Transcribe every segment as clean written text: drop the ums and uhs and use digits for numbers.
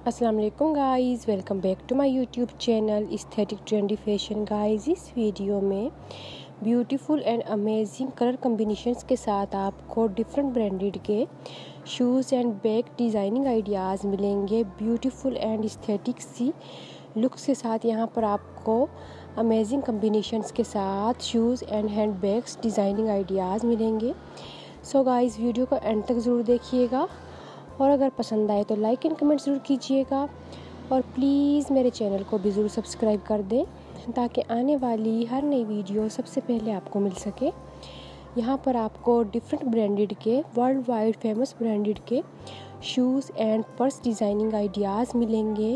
अस्सलाम वालेकुम guys, welcome back to my YouTube channel aesthetic trendy fashion. Guys, इस video में beautiful and amazing colour combinations के साथ आपको डिफरेंट ब्रांडेड के shoes and bag designing ideas मिलेंगे। ब्यूटीफुल एंड एस्थेटिक सी लुक्स के साथ यहाँ पर आपको अमेजिंग कॉम्बिनेशंस के साथ shoes and hand bags designing ideas मिलेंगे। सो गाइस, वीडियो को एंड तक ज़रूर देखिएगा और अगर पसंद आए तो लाइक एंड कमेंट ज़रूर कीजिएगा और प्लीज़ मेरे चैनल को भी ज़रूर सब्सक्राइब कर दें ताकि आने वाली हर नई वीडियो सबसे पहले आपको मिल सके। यहाँ पर आपको डिफरेंट ब्रांडेड के वर्ल्ड वाइड फेमस ब्रांडेड के shoes and purse designing ideas मिलेंगे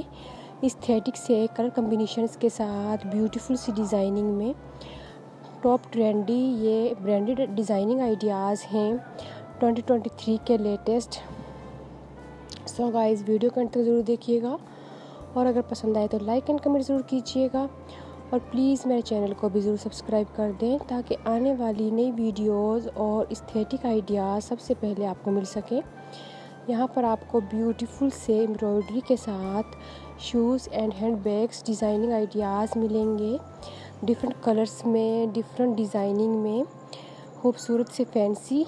एस्थेटिक से कलर कॉम्बिनेशंस के साथ ब्यूटीफुल सी डिज़ाइनिंग में। टॉप ट्रेंडी ये ब्रांडेड डिज़ाइनिंग आइडियाज़ हैं 2023 के लेटेस्ट। सो गाइस, वीडियो को अंत तक ज़रूर देखिएगा और अगर पसंद आए तो लाइक एंड कमेंट ज़रूर कीजिएगा और प्लीज़ मेरे चैनल को भी ज़रूर सब्सक्राइब कर दें ताकि आने वाली नई वीडियोस और एस्थेटिक आइडियाज़ सबसे पहले आपको मिल सके। यहाँ पर आपको ब्यूटीफुल से एम्ब्रॉयडरी के साथ shoes and hand bags designing ideas मिलेंगे डिफरेंट कलर्स में, डिफरेंट डिज़ाइनिंग में, खूबसूरत से फैंसी।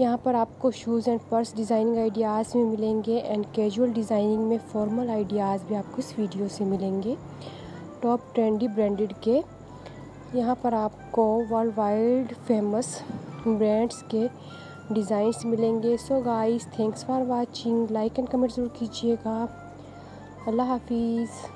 यहाँ पर आपको shoes and purse designing ideas में मिलेंगे एंड कैजुअल डिज़ाइनिंग में फॉर्मल आइडियाज़ भी आपको इस वीडियो से मिलेंगे टॉप ट्रेंडी ब्रांडेड के। यहाँ पर आपको वर्ल्ड वाइड फेमस ब्रांड्स के डिज़ाइंस मिलेंगे। So guys, thanks for watching. Like and comment ज़रूर कीजिएगा। अल्लाह हाफिज़।